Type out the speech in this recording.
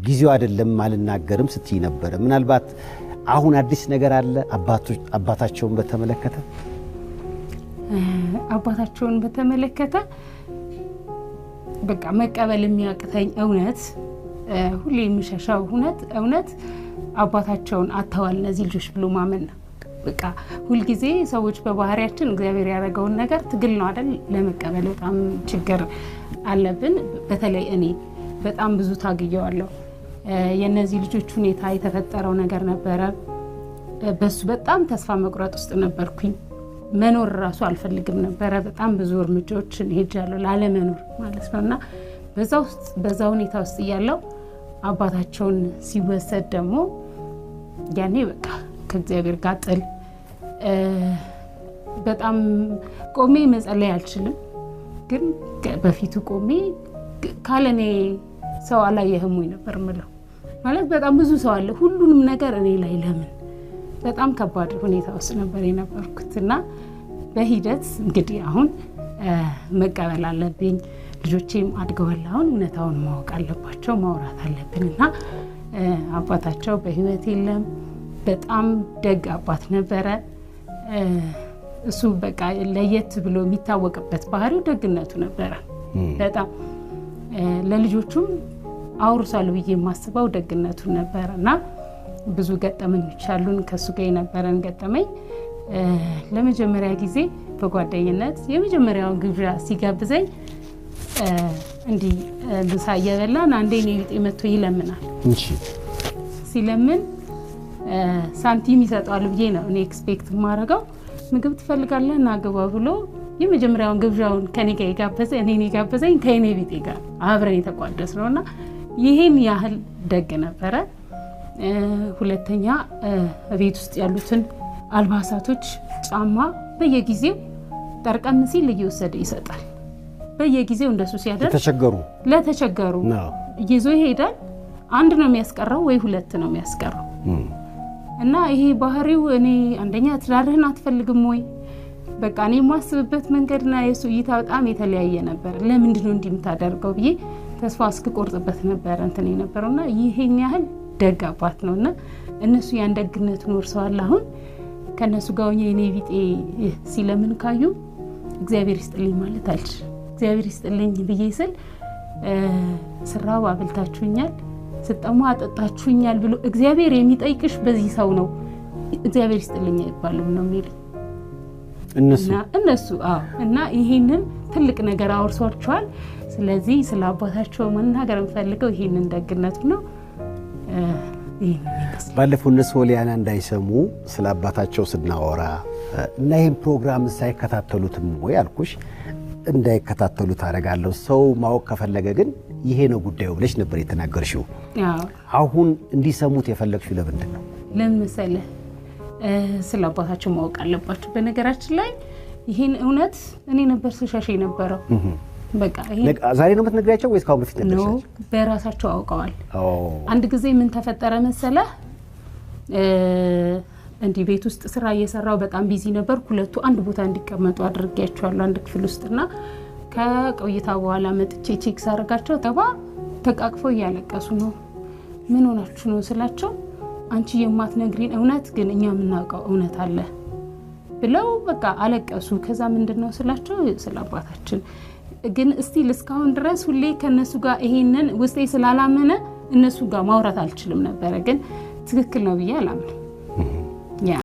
ጊዜው አይደለም ማልናገርም ስትይ ነበር ምናልባት አሁን አዲስ ነገር አለ አባታቸውን በተመለከተ አባታቸውን በተመለከተ በቃ መቀበል የሚያቅተኝ እውነት ሁሌ የሚሸሻው እውነት አባታቸውን አተዋል እነዚህ ልጆች ብሎ ማመን በቃ ሁሉ ጊዜ ሰዎች በባህሪያችን እግዚአብሔር ያደረገውን ነገር ትግል ነው አይደል ለመቀበል በጣም ችግር አለብን በተለይ እኔ በጣም ብዙ ታግየዋለሁ የነዚህ ልጆች ሁኔታ የተፈጠረው ነገር ነበር በሱ በጣም ተስፋ መቁረጥ ውስጥ ነበርኩኝ መኖር ራሱ አልፈልግም ነበር በጣም ብዙ እርምጃዎችን ሄጃለሁ ላለመኖር ማለት ነውና በዛ ሁኔታ ውስጥ ያለው አባታቸውን ሲወሰድ ደግሞ ያኔ በቃ ከእግዚአብሔር ጋር ጥል በጣም ቆሜ መጸለይ አልችልም ግን በፊቱ ቆሜ ካለኔ ሰው አላየህም ወይ ነበር ማለት ማለት በጣም ብዙ ሰው አለ ሁሉንም ነገር እኔ ላይ ለምን በጣም ከባድ ሁኔታ ውስጥ ነበር የነበርኩትና በሂደት እንግዲህ አሁን መቀበል አለብኝ ልጆቼም አድገዋል አሁን እውነታውን ማወቅ አለባቸው ማውራት አለብንና አባታቸው በህይወት የለም በጣም ደግ አባት ነበረ እሱ በቃ ለየት ብሎ የሚታወቅበት ባህሪው ደግነቱ ነበረ በጣም ለልጆቹም አውርሳለሁ ብዬ የማስበው ደግነቱ ነበርና ብዙ ገጠመኞች አሉን ከሱ ጋር የነበረን ገጠመኝ ለመጀመሪያ ጊዜ በጓደኝነት የመጀመሪያው ግብዣ ሲጋብዘኝ እንዲ ልሳ እየበላን አንዴ ነው ይመጥቶ ይለምናል እሺ ሲለምን ሳንቲም ይሰጣል ብዬ ነው እኔ ኤክስፔክት ማረጋው ምግብ ትፈልጋለህ እና ገባ ብሎ የመጀመሪያውን ግብዣውን ከኔ ጋር ይጋበዘ እኔን ይጋበዘኝ ከኔ ቤት ጋር አብረን የተቋደስነውና ይሄን ያህል ደግ ነበረ ሁለተኛ ቤት ውስጥ ያሉትን አልባሳቶች ጫማ በየጊዜው ጠርቀም ሲል እየወሰደ ይሰጣል በየጊዜው እንደሱ ሲያደርግ ለተቸገሩ ይዞ ይሄዳል አንድ ነው የሚያስቀረው ወይ ሁለት ነው የሚያስቀረው እና ይሄ ባህሪው እኔ አንደኛ ትዳርህን አትፈልግም ወይ በቃ እኔ ማስብበት መንገድና የሱ እይታ በጣም የተለያየ ነበር ለምንድን ነው እንዲምታደርገው ብዬ ተስፋ እስክቆርጥበት ነበር እንትን የነበረውና ይሄን ያህል ደግ አባት ነውና እነሱ ያን ደግነቱን ወርሰዋል አሁን ከነሱ ጋር የኔ ቢጤ ሲለምን ካዩ እግዚአብሔር ይስጥልኝ ማለት አልሽ እግዚአብሔር ይስጥልኝ ብዬ ስል ስራው አብልታችሁኛል ስጠሙ አጠጣችሁኛል ብሎ እግዚአብሔር የሚጠይቅሽ በዚህ ሰው ነው እግዚአብሔር ይስጥልኝ ይባልም ነው የሚል እነሱ እና ይሄንን ትልቅ ነገር አወርሷቸዋል ስለዚህ ስለ አባታቸው መናገር እንፈልገው ይሄንን ደግነቱ ነው ባለፈው ሶሊያና እንዳይሰሙ ስለ አባታቸው ስናወራ እና ይሄን ፕሮግራም ሳይከታተሉትም ወይ አልኩሽ እንዳይከታተሉት አረጋለሁ ሰው ማወቅ ከፈለገ ግን ይሄ ነው ጉዳዩ ብለሽ ነበር የተናገርሽው አሁን እንዲሰሙት የፈለግሽው ለምንድን ነው ለምን መሰለህ ስለ አባታቸው ማወቅ አለባቸው በነገራችን ላይ ይሄን እውነት እኔ ነበር ስሻሽ የነበረው በቃ ይሄ ዛሬ ነው የምትነግሪያቸው ወይስ ካሁን በፊት ነግረሻቸው በራሳቸው አውቀዋል አንድ ጊዜ ምን ተፈጠረ መሰለህ እንዲ ቤት ውስጥ ስራ እየሰራው በጣም ቢዚ ነበር ሁለቱ አንድ ቦታ እንዲቀመጡ አድርጌያቸዋለሁ አንድ ክፍል ውስጥና ከቆይታ በኋላ መጥቼ ቼክ ሳረጋቸው ተቃቅፈው ያለቀሱ ነው ምን ሆናችሁ ነው ስላቸው አንቺ የማትነግሪን እውነት ግን እኛ ምናውቀው እውነት አለ ብለው በቃ አለቀሱ ከዛ ምንድነው ስላቸው ስለ አባታችን ግን እስቲ ለስካውን ድረስ ሁሌ ከነሱ ጋር ይሄንን ውስጤ ስላላመነ እነሱ ጋር ማውራት አልችልም ነበር ግን ትክክል ነው ብዬ አላምንም